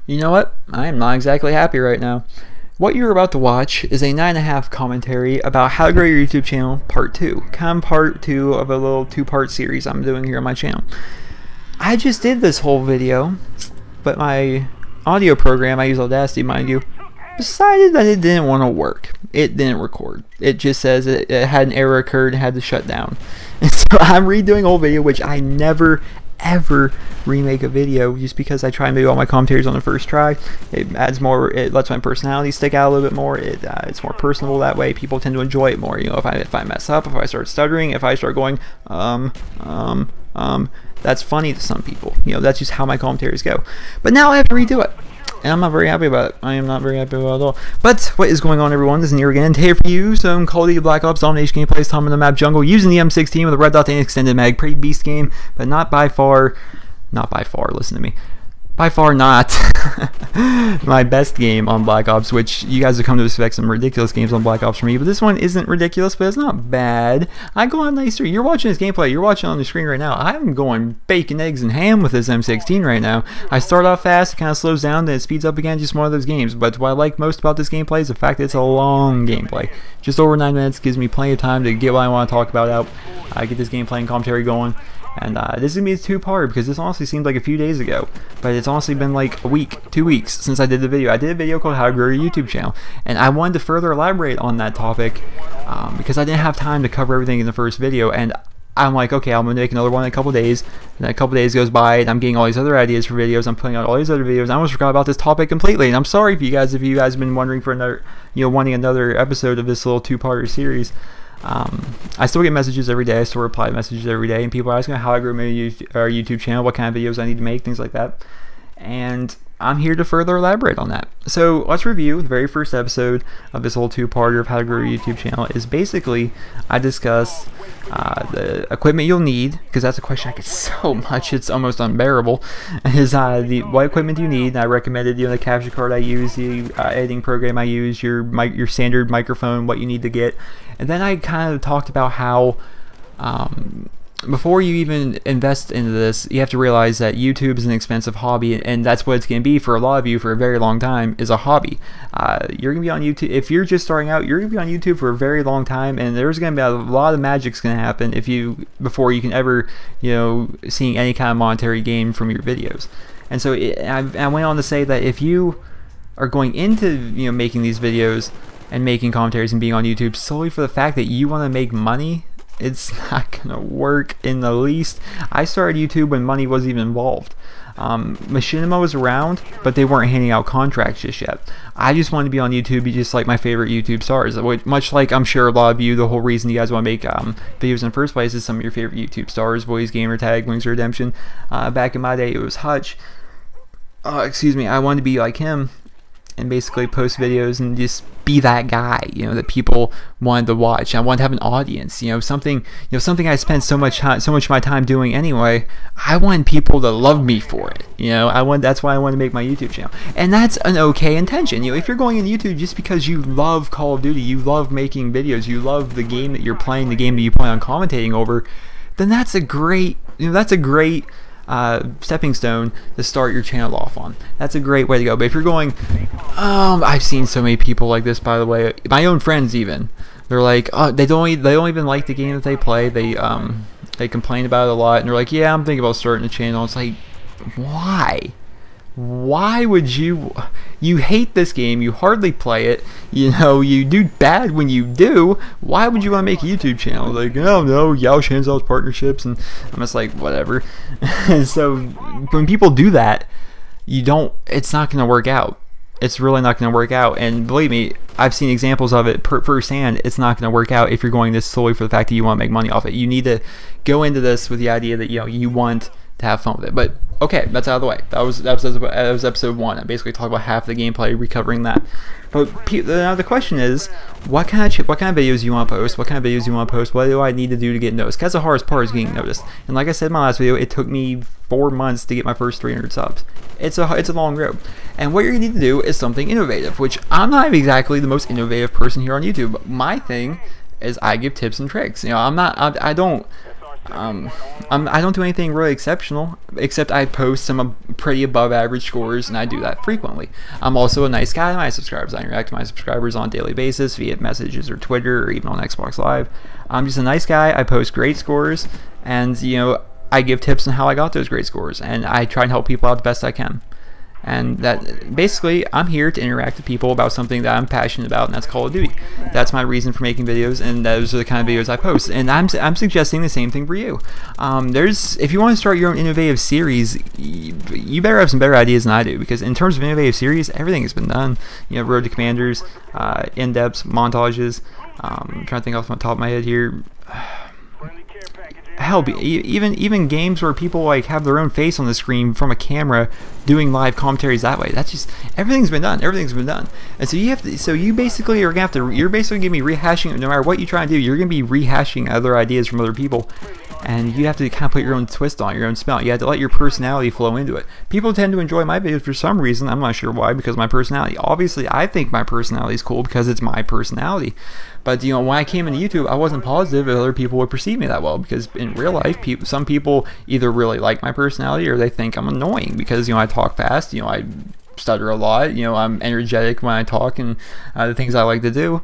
You know what? I am not exactly happy right now. What you're about to watch is a 9.5 commentary about how to grow your YouTube channel, part 2. Kind of part 2 of a little 2-part series I'm doing here on my channel. I just did this whole video, but my audio program, I use Audacity mind you, decided that it didn't want to work. It didn't record. It just says it had an error occurred and had to shut down. And so I'm redoing a whole video, which I never ever remake a video just because I try and make all my commentaries on the first try. It adds more, it lets my personality stick out a little bit more. It's more personable that way. People tend to enjoy it more. You know, if I mess up, if I start stuttering, if I start going that's funny to some people. You know, that's just how my commentaries go. But now I have to redo it, and I'm not very happy about it. I am not very happy about it at all. But what is going on, everyone? This is Nero again, and today for you some Call of Duty Black Ops Domination gameplays, time on the map jungle, using the M16 with a red dot and extended mag. Pretty beast game, but not by far, listen to me, by far not my best game on Black Ops, which you guys have come to expect some ridiculous games on Black Ops from me, but this one isn't ridiculous, but it's not bad. I go on nicer. You're watching this gameplay, you're watching on the screen right now. I'm going bacon, eggs, and ham with this M16 right now. I start off fast, it kind of slows down, then it speeds up again, just one of those games. But what I like most about this gameplay is the fact that it's a long gameplay. Just over 9 minutes, gives me plenty of time to get what I want to talk about out. I get this gameplay and commentary going. And this is going to be a 2-part because this honestly seemed like a few days ago, but it's honestly been like a week, 2 weeks since I did the video. I did a video called How to Grow Your YouTube Channel, and I wanted to further elaborate on that topic because I didn't have time to cover everything in the first video, and I'm like, okay, I'm going to make another one in a couple days, and then a couple days goes by, and I'm getting all these other ideas for videos, I'm putting out all these other videos, I almost forgot about this topic completely, and I'm sorry if you guys have been wondering for another, wanting another episode of this little 2-parter series. I still get messages every day, I still reply to messages every day, and people are asking how I grow my YouTube channel, what kind of videos I need to make, things like that. And I'm here to further elaborate on that. So let's review the very first episode of this whole 2-parter of how to grow your YouTube channel. Is basically I discuss the equipment you'll need, because that's a question I get so much it's almost unbearable. Is what equipment do you need? And I recommended the capture card I use, the editing program I use, your standard microphone, what you need to get. And then I kind of talked about how before you even invest into this, you have to realize that YouTube is an expensive hobby, and that's what it's going to be for a lot of you for a very long time, is a hobby. You're going to be on YouTube, if you're just starting out, you're going to be on YouTube for a very long time, and there's going to be a lot of magic's going to happen before you can ever, seeing any kind of monetary gain from your videos. And so I went on to say that if you are going into, making these videos and making commentaries and being on YouTube solely for the fact that you want to make money, it's not gonna work in the least. I started YouTube when money wasn't even involved. Machinima was around, but they weren't handing out contracts just yet. I just wanted to be on YouTube, just like my favorite YouTube stars. Much like I'm sure a lot of you, the whole reason you guys want to make videos in the first place is some of your favorite YouTube stars. Boys Gamertag, Wings of Redemption. Back in my day, it was Hutch. Excuse me. I wanted to be like him and basically post videos and just be that guy, that people wanted to watch. I wanted to have an audience, something I spent so much of my time doing anyway. I wanted people to love me for it, that's why I wanted to make my YouTube channel. And that's an okay intention. If you're going in YouTube just because you love Call of Duty, you love making videos, you love the game that you're playing, the game that you plan on commentating over, then that's a great, stepping stone to start your channel off on. That's a great way to go. But if you're going, I've seen so many people like this, by the way, my own friends even, they're like, they don't even like the game that they play. They complain about it a lot, and they're like, yeah, I'm thinking about starting a channel. It's like, why would you hate this game, you hardly play it, you do bad when you do, why would you want to make a YouTube channel? Like, oh no, Yao Shan's partnerships, and I'm just like, whatever. And so when people do that, it's not going to work out. It's really not going to work out, and believe me, I've seen examples of it firsthand. It's not going to work out if you're going this solely for the fact that you want to make money off it. You need to go into this with the idea that you want to have fun with it. But okay, that's out of the way. That was episode 1. I basically talked about half the gameplay, recovering that. But now the question is, what kind of videos you want to post? What kind of videos you want to post? What do I need to do to get noticed? Because the hardest part is getting noticed. And like I said in my last video, it took me 4 months to get my first 300 subs. It's a long road. And what you're gonna need to do is something innovative, which I'm not exactly the most innovative person here on YouTube. My thing is I give tips and tricks. I don't I don't do anything really exceptional, except I post some pretty above average scores, and I do that frequently. I'm also a nice guy to my subscribers. I interact with my subscribers on a daily basis via messages or Twitter or even on Xbox Live. I'm just a nice guy. I post great scores, and I give tips on how I got those great scores, and I try and help people out the best I can. And that basically, I'm here to interact with people about something that I'm passionate about, and that's Call of Duty. That's my reason for making videos, and those are the kind of videos I post. And I'm suggesting the same thing for you. If you want to start your own innovative series, you better have some better ideas than I do, because in terms of innovative series, everything has been done. Road to Commanders, in-depths, montages. I'm trying to think off the top of my head here. Hell, even games where people like have their own face on the screen from a camera doing live commentaries that way. That's just, everything's been done. Everything's been done. And so you basically are gonna have to, you're basically gonna be rehashing, no matter what you try to do, you're gonna be rehashing other ideas from other people. And you have to kind of put your own twist on it, your own spell. You have to let your personality flow into it. People tend to enjoy my videos for some reason. I'm not sure why, because of my personality. Obviously, I think my personality is cool because it's my personality. But when I came into YouTube, I wasn't positive that other people would perceive me that well, because in real life, some people either really like my personality or they think I'm annoying because I talk fast. I stutter a lot. I'm energetic when I talk and the things I like to do.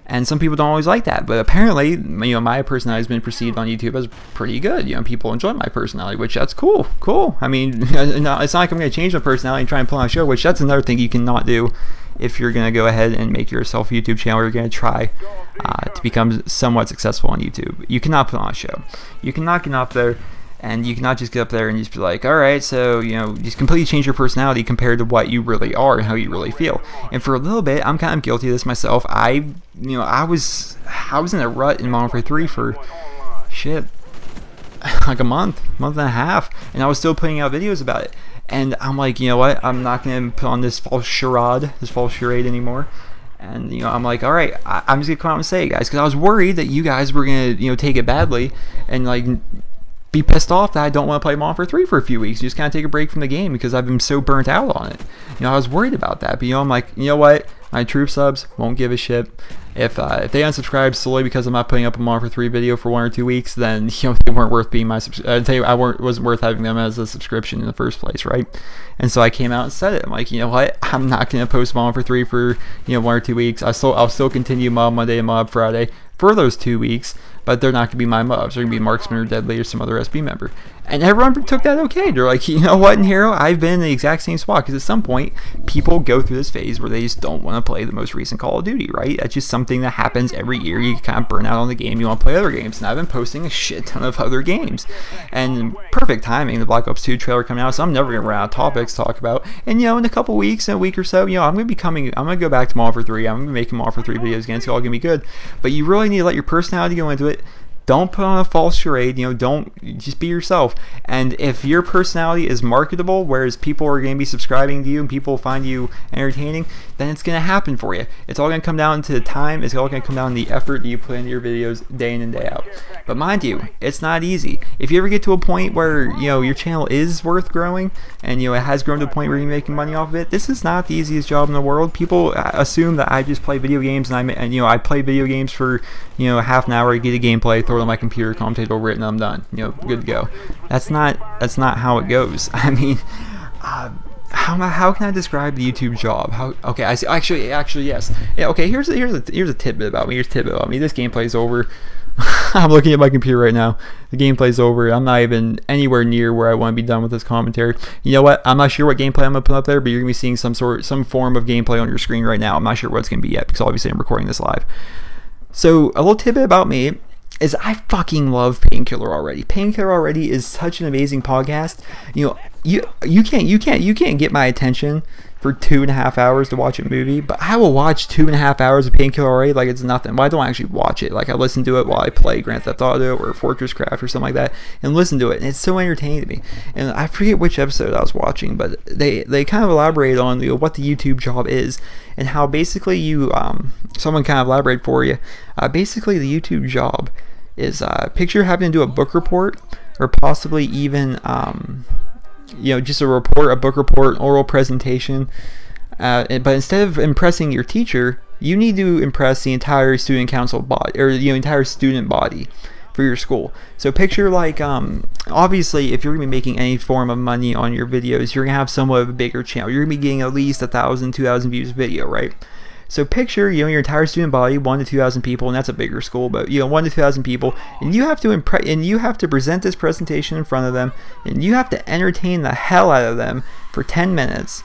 And some people don't always like that, but apparently, my personality has been perceived on YouTube as pretty good. People enjoy my personality, which that's cool. I mean, it's not like I'm going to change my personality and try and pull on a show, which that's another thing you cannot do if you're going to go ahead and make yourself a YouTube channel. Or you're going to try to become somewhat successful on YouTube. You cannot put on a show. You cannot get up there. And you cannot just get up there and just be like, all right, so, just completely change your personality compared to what you really are and how you really feel. And for a little bit, I'm kind of guilty of this myself. I was in a rut in Modern Warfare 3 for, shit, like a month and a half. And I was still putting out videos about it. And I'm like, you know what, I'm not going to put on this false charade anymore. And I'm like, all right, I'm just going to come out and say it, guys. Because I was worried that you guys were going to, take it badly and, like, be pissed off that I don't want to play Modern Warfare 3 for a few weeks. Just kind of take a break from the game because I've been so burnt out on it. I was worried about that. But I'm like, you know what? My troop subs won't give a shit. If they unsubscribe solely because I'm not putting up a Modern Warfare 3 video for 1 or 2 weeks, then they weren't worth being my wasn't worth having them as a subscription in the first place, right? And so I came out and said it. I'm like, you know what? I'm not gonna post Modern Warfare 3 for 1 or 2 weeks. I'll still continue Mob Monday and Mob Friday for those 2 weeks, but they're not gonna be my mobs. They're gonna be Marksman or Deadly or some other SB member. And everyone took that okay. They're like, you know what, Nero, I've been in the exact same spot, because at some point people go through this phase where they just don't want to play the most recent Call of Duty, right? That's just something that happens every year. You kind of burn out on the game, you want to play other games, and I've been posting a shit ton of other games. And perfect timing, the Black Ops 2 trailer coming out, so I'm never going to run out of topics to talk about. And in a couple weeks, in a week or so, I'm going to go back to Modern Warfare 3. I'm going to be making Modern Warfare 3 videos again. It's all going to be good. But you really need to let your personality go into it. Don't put on a false charade, don't, just be yourself. And if your personality is marketable, whereas people are going to be subscribing to you and people find you entertaining, then it's going to happen for you. It's all going to come down to the time, it's all going to come down to the effort that you put into your videos day in and day out. But mind you, it's not easy. If you ever get to a point where, your channel is worth growing, and, it has grown to a point where you're making money off of it, this is not the easiest job in the world. People assume that I just play video games, and I play video games for, half an hour, get a gameplay, throw it on my computer, commentate over it, and I'm done. Good to go. That's not how it goes. I mean, how can I describe the YouTube job? Okay, I see. Actually, yes. Yeah. Okay. Here's a tidbit about me. This gameplay's over. I'm looking at my computer right now. The gameplay's over. I'm not even anywhere near where I want to be done with this commentary. You know what? I'm not sure what gameplay I'm gonna put up there, but you're gonna be seeing some form of gameplay on your screen right now. I'm not sure what it's gonna be yet, because obviously I'm recording this live. So a little tidbit about me is I fucking love Painkiller Already. Painkiller Already is such an amazing podcast. You can't get my attention for 2.5 hours to watch a movie, but I will watch 2.5 hours of Painkiller Already like it's nothing. Well, I don't actually watch it. Like, I listen to it while I play Grand Theft Auto or Fortress Craft or something like that, and listen to it, and it's so entertaining to me. And I forget which episode I was watching, but they kind of elaborated on what the YouTube job is, and how basically someone kind of elaborated for you. Basically, the YouTube job is picture having to do a book report, or possibly even just a book report, oral presentation, but instead of impressing your teacher, you need to impress the entire student council body, or entire student body. for your school. So picture like, obviously if you're gonna be making any form of money on your videos, you're gonna have somewhat of a bigger channel. You're gonna be getting at least 1,000, 2,000 views a video, right? So picture, you know, your entire student body, 1,000 to 2,000 people, and that's a bigger school, but you know, 1,000 to 2,000 people, and you have to present this presentation in front of them, and you have to entertain the hell out of them for 10 minutes,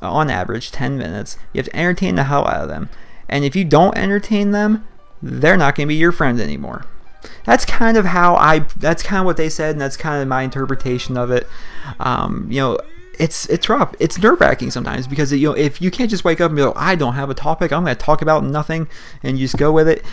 on average, 10 minutes. You have to entertain the hell out of them, and if you don't entertain them, they're not going to be your friend anymore. That's kind of that's kind of what they said, and that's kind of my interpretation of it. You know, it's rough. It's nerve-wracking sometimes, because you know, if you can't just wake up and be like, I don't have a topic, I'm going to talk about nothing, and you just go with it.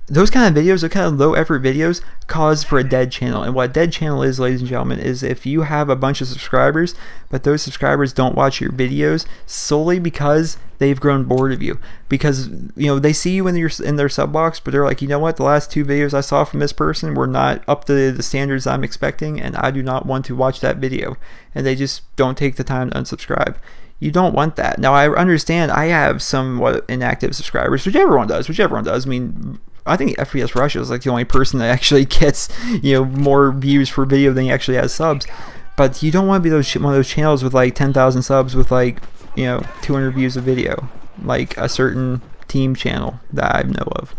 Those kind of videos, those kind of low-effort videos, cause for a dead channel. And what a dead channel is, ladies and gentlemen, is if you have a bunch of subscribers, but those subscribers don't watch your videos solely because they've grown bored of you. Because, you know, they see you in their sub box, but they're like, you know what, the last 2 videos I saw from this person were not up to the standards I'm expecting, and I do not want to watch that video. And they just don't take the time to unsubscribe. You don't want that. Now, I understand I have somewhat inactive subscribers, which everyone does. I mean, I think FPS Russia is like the only person that actually gets, you know, more views per video than he actually has subs. But you don't want to be one of those channels with like 10,000 subs with like, you know, 200 views a video, like a certain team channel that I know of.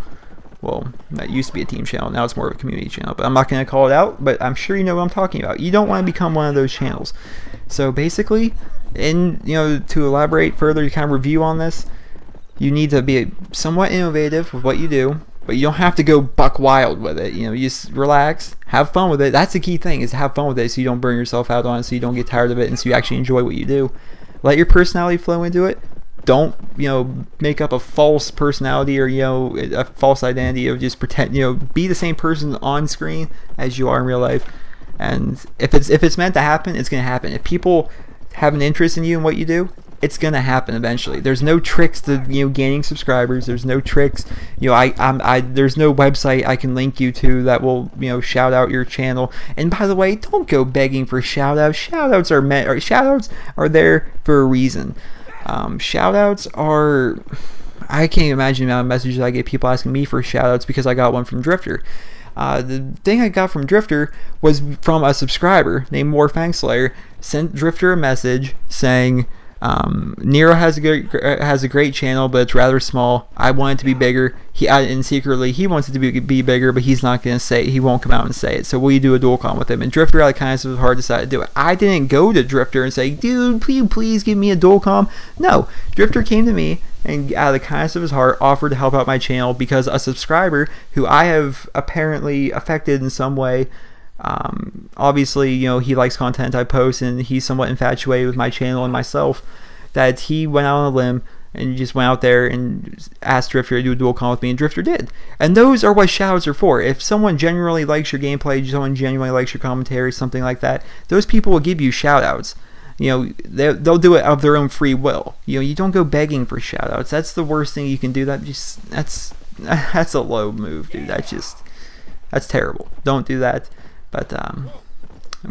Well, that used to be a team channel, now it's more of a community channel, but I'm not going to call it out, but I'm sure you know what I'm talking about. You don't want to become one of those channels. So basically, you know, to elaborate further, to kind of review on this, you need to be somewhat innovative with what you do, but you don't have to go buck wild with it. You know, you just relax, have fun with it. That's the key thing, is to have fun with it, so you don't burn yourself out on it, so you don't get tired of it, and so you actually enjoy what you do. Let your personality flow into it. Don't, you know, make up a false personality, or, you know, a false identity of just pretend, you know, be the same person on screen as you are in real life. And if it's meant to happen, it's going to happen. If people have an interest in you and what you do, it's gonna happen eventually. There's no tricks to, you know, gaining subscribers. There's no tricks, you know, there's no website I can link you to that will, you know, shout out your channel. And by the way, don't go begging for shout outs. Shout outs are there for a reason. Shout outs are, I can't imagine the amount of messages I get people asking me for shout outs because I got one from Drifter. The thing I got from Drifter was from a subscriber named War Fangslayer. Sent Drifter a message saying, Nero has a great channel, but it's rather small. I want it to be bigger. And secretly he wants it to be bigger, but he's not going to say it. He won't come out and say it. So will you do a dual com with him? And Drifter, out of kindness of his heart, decided to do it. I didn't go to Drifter and say, dude, please give me a dual com. No, Drifter came to me and, out of the kindness of his heart, offered to help out my channel because a subscriber who I have apparently affected in some way, obviously, you know, he likes content I post, and he's somewhat infatuated with my channel and myself, that he went out on a limb and just went out there and asked Drifter to do a dual com with me, and Drifter did. And those are what shoutouts are for. If someone genuinely likes your gameplay, someone genuinely likes your commentary, something like that, those people will give you shoutouts. You know, they'll do it of their own free will. You know, you don't go begging for shoutouts. That's the worst thing you can do. That's a low move, dude. That's terrible. Don't do that. But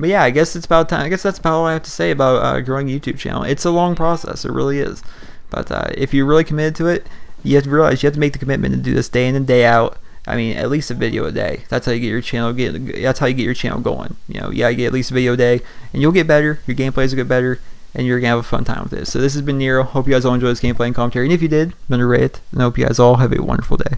yeah, I guess it's about time. I guess that's about all I have to say about growing a YouTube channel. It's a long process, it really is. But if you're really committed to it, you have to realize you have to make the commitment to do this day in and day out. I mean, at least a video a day. That's how you get your channel. That's how you get your channel going. You know, you get at least a video a day, and you'll get better. Your gameplays will get better, and you're gonna have a fun time with this. So this has been Nero. Hope you guys all enjoyed this gameplay and commentary. And if you did, remember to rate it. And I hope you guys all have a wonderful day.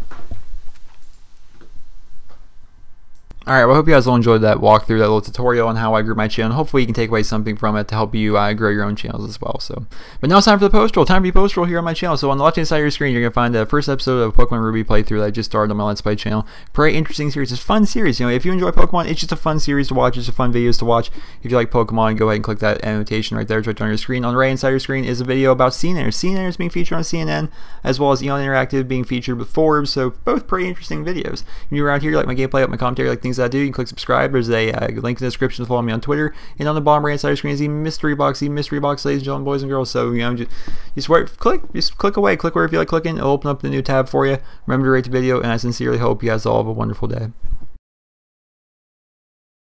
Alright, well, I hope you guys all enjoyed that walkthrough, that little tutorial on how I grew my channel. Hopefully you can take away something from it to help you grow your own channels as well. So, but now it's time for the post roll. Time for the post roll here on my channel. So on the left hand side of your screen, you're going to find the first episode of Pokemon Ruby playthrough that I just started on my Let's Play channel. Very interesting series. It's a fun series. You know, if you enjoy Pokemon, it's just a fun series to watch. It's a fun videos to watch. If you like Pokemon, go ahead and click that annotation right there. It's right on your screen. On the right hand side of your screen is a video about CNN. CNN is being featured on CNN, as well as Eon Interactive being featured with Forbes. So both pretty interesting videos. If you're around here, you like my gameplay, like my commentary, like things that I do, you can click subscribe. There's a link in the description to follow me on Twitter, and on the bottom right side of the screen is the mystery box, ladies and gentlemen, boys and girls. So, you know, just click away, click wherever you like clicking. It'll open up the new tab for you. Remember to rate the video, and I sincerely hope you guys all have a wonderful day.